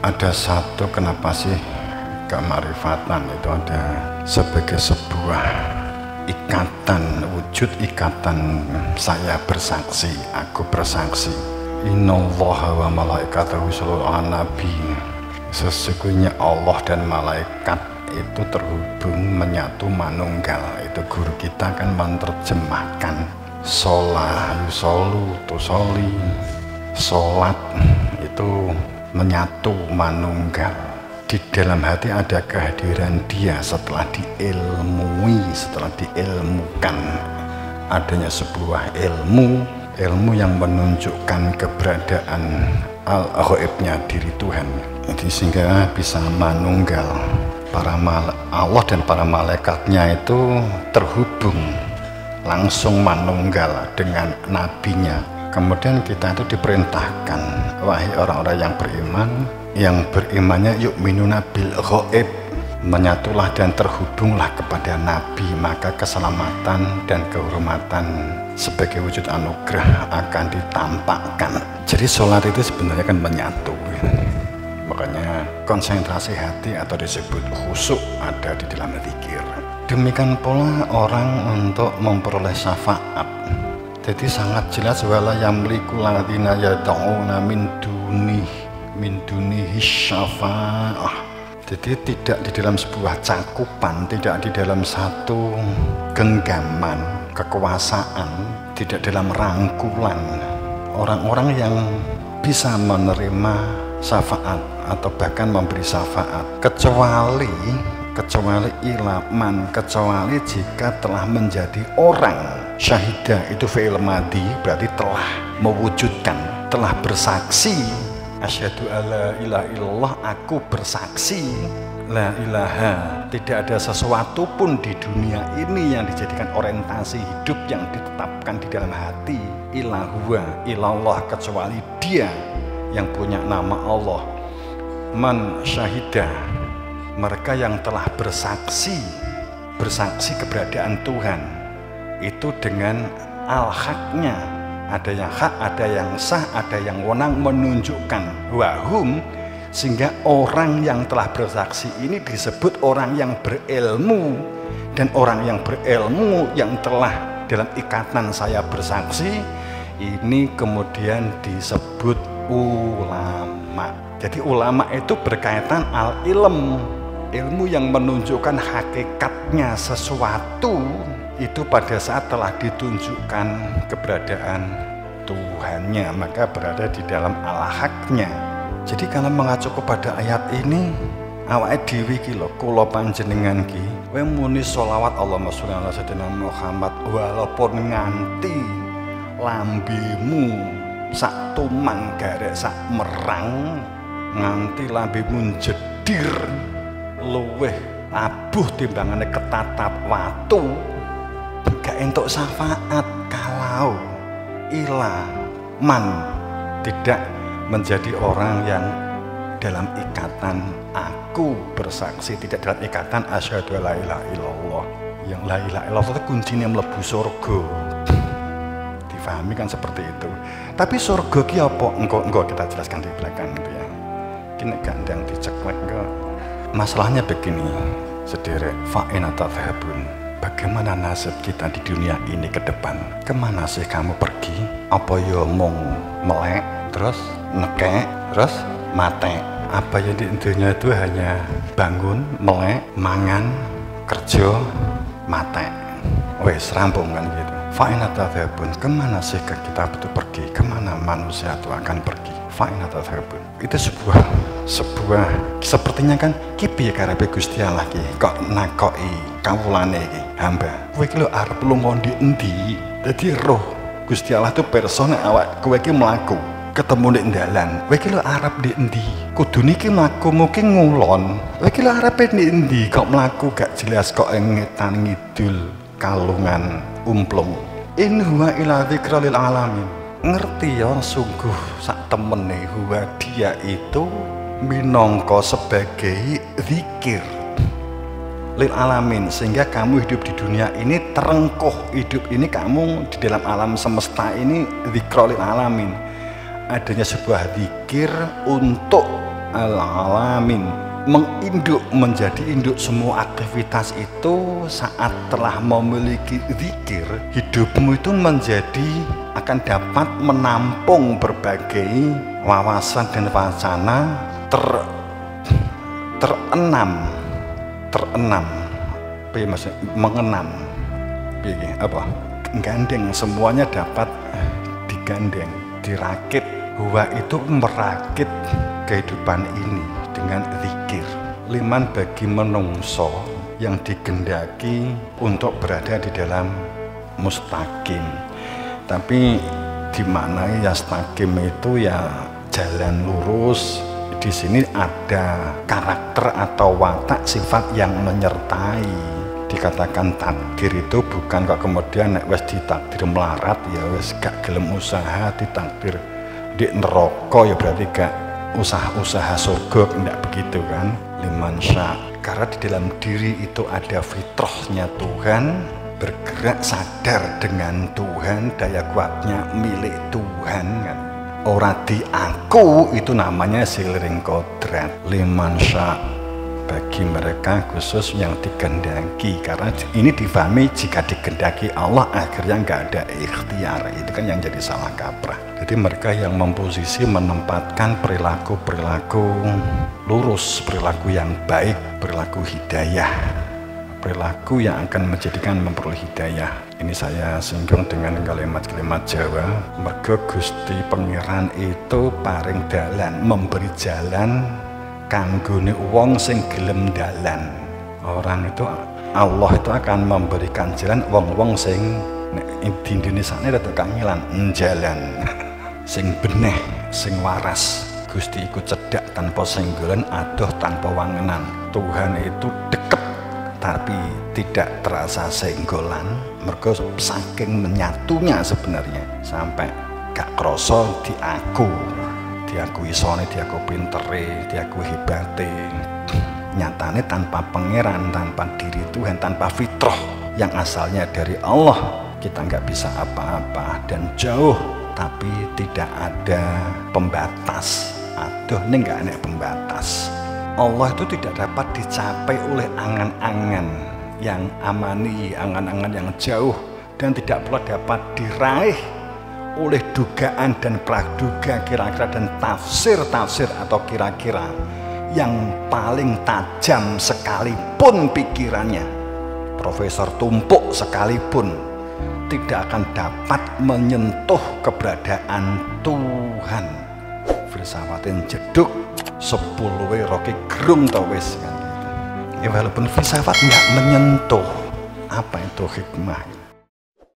Ada satu, kenapa sih kemarifatan itu ada sebagai sebuah ikatan, wujud ikatan. Saya bersaksi, aku bersaksi, innallaha wa malaikatahu yusholluna 'alan nabi. Sesungguhnya Allah dan malaikat itu terhubung, menyatu, manunggal. Itu guru kita kan menerjemahkan sholah yusolu tusoli, sholat itu menyatu, manunggal. Di dalam hati ada kehadiran Dia setelah diilmui, setelah diilmukan. Adanya sebuah ilmu yang menunjukkan keberadaan al-ghaibnya diri Tuhan. Jadi sehingga bisa manunggal. Allah dan para malaikatnya itu terhubung, langsung manunggal dengan nabinya. Kemudian kita itu diperintahkan, wahai orang-orang yang berimannya yu'minuna bil ghaib, menyatulah dan terhubunglah kepada nabi, maka keselamatan dan kehormatan sebagai wujud anugerah akan ditampakkan. Jadi sholat itu sebenarnya kan menyatu. Makanya konsentrasi hati atau disebut khusyuk ada di dalam zikir. Demikian pula orang untuk memperoleh syafaat. Jadi sangat jelas, wala yamliku ladzina yad'una min dunihi syafa'ah. Jadi tidak di dalam sebuah cakupan, tidak di dalam satu genggaman kekuasaan, tidak dalam rangkulan orang-orang yang bisa menerima syafaat atau bahkan memberi syafaat, kecuali ilaman, kecuali jika telah menjadi orang. Syahidah itu fi'il madhi, berarti telah mewujudkan, telah bersaksi. Asyhadu alla ilaha illallah, aku bersaksi la ilaha, tidak ada sesuatu pun di dunia ini yang dijadikan orientasi hidup yang ditetapkan di dalam hati ilahua, ilallah, kecuali Dia yang punya nama Allah. Man syahidah, mereka yang telah bersaksi keberadaan Tuhan itu dengan al-haknya, ada yang hak, ada yang sah, ada yang wenang menunjukkan wahum, sehingga orang yang telah bersaksi ini disebut orang yang berilmu, dan orang yang berilmu yang telah dalam ikatan saya bersaksi ini kemudian disebut ulama. Jadi ulama itu berkaitan al-ilm, ilmu yang menunjukkan hakikatnya sesuatu itu pada saat telah ditunjukkan keberadaan Tuhannya, maka berada di dalam al-haknya. Jadi kalau mengacu kepada ayat ini, awake dhewe iki lho, kula panjenengan ki kowe muni sholawat Allahumma sholli ala sayyidina Muhammad, walaupun nganti lambemu sak tumang garek sak merang, nganti lambemu jedir luweh abuh timbangane ketatap watu, gak entuk syafaat kalau ilaman tidak menjadi orang yang dalam ikatan aku bersaksi, tidak dalam ikatan asyhadu la ilaha illallah. Yang la ilaha illallah itu kuncinya mlebu surga. Difahami kan seperti itu. Tapi surga ki apa? Engko kita jelaskan di belakang gitu ya. Kini gandang diceklek enggak. Masalahnya begini, sederek, fa'in atadhabun. Bagaimana nasib kita di dunia ini ke depan? Kemana sih kamu pergi? Apa ya mong melek, terus nekek, terus mate? Apa yang di dunia itu hanya bangun, melek, mangan, kerja, mate? Wes rampung kan gitu. Fa'in atadhabun. Kemana sih kita itu pergi? Kemana manusia itu akan pergi? Fa'in atadhabun. Itu sebuah sepertinya kan kipi ya karepe Gusti Allah ki kok nakoki kawulane iki hamba kowe iki lho arep lunga ndi endi. Dadi roh Gusti Allah itu persone awak kowe iki mlaku ketemu nek dalan, kowe iki lho arep ndi endi, kudune iki mlakumu ki ngulon, kowe iki lho arepe ndi endi kok mlaku gak jelas kok ngetan ngidul kalungan umplung. In huwa ila dzikra lil alamin. Ngerti ya, sungguh sak temene huwa dia itu minangka sebagai zikir lil alamin, sehingga kamu hidup di dunia ini terengkuh, hidup ini kamu di dalam alam semesta ini zikra lil alamin, adanya sebuah zikir untuk alamin, menginduk, menjadi induk semua aktivitas itu. Saat telah memiliki zikir, hidupmu itu menjadi akan dapat menampung berbagai wawasan dan wacana mengenam gandeng, semuanya dapat digandeng, dirakit. Huwa itu merakit kehidupan ini dengan zikir. Liman bagi menungso yang digendaki untuk berada di dalam mustaqim. Tapi di mana yastaqim itu ya jalan lurus. Di sini ada karakter atau watak sifat yang menyertai. Dikatakan takdir itu bukan kok kemudian nek wis ditakdir melarat ya wis gak gelem usaha, ditakdir di neraka ya berarti gak usaha surga, tidak begitu kan. Liman sya, karena di dalam diri itu ada fitrahnya Tuhan, bergerak sadar dengan Tuhan, daya kuatnya milik Tuhan kan. Ora di aku itu namanya siliring kodrat. Liman sya, bagi mereka khusus yang digendaki, karena ini difahami jika digendaki Allah akhirnya nggak ada ikhtiar, itu kan yang jadi salah kaprah. Jadi mereka yang memposisi menempatkan perilaku lurus, perilaku yang baik, perilaku hidayah, perilaku yang akan menjadikan memperoleh hidayah. Ini saya singgung dengan kalimat-kalimat Jawa. Mergo Gusti Pangeran itu paring dalan, memberi jalan kanggone wong sing gelem dalan. Orang itu, Allah itu akan memberikan jalan wong-wong sing di Indonesia ini ada kangilan jalan sing beneh, sing waras. Gusti iku cedak tanpa senggolan, adoh tanpa wangenan. Tuhan itu deket tapi tidak terasa senggolan, mergo saking menyatunya sebenarnya sampai gak kroso diaku isone, diaku pintere, diaku hebate. Nyatane tanpa pangeran, tanpa diri Tuhan, tanpa fitrah yang asalnya dari Allah, kita nggak bisa apa-apa dan jauh, tapi tidak ada pembatas. Aduh, ini nggak ada pembatas. Allah itu tidak dapat dicapai oleh angan-angan yang amani, angan-angan yang jauh, dan tidak pula dapat diraih oleh dugaan dan praduga, kira-kira dan tafsir-tafsir atau kira-kira yang paling tajam sekalipun pikirannya, Profesor Tumpuk sekalipun tidak akan dapat menyentuh keberadaan Tuhan. Filsafatin jeduk 10 roki gerung tau wis kan gitu. Ya walaupun filsafat nggak menyentuh apa itu hikmah.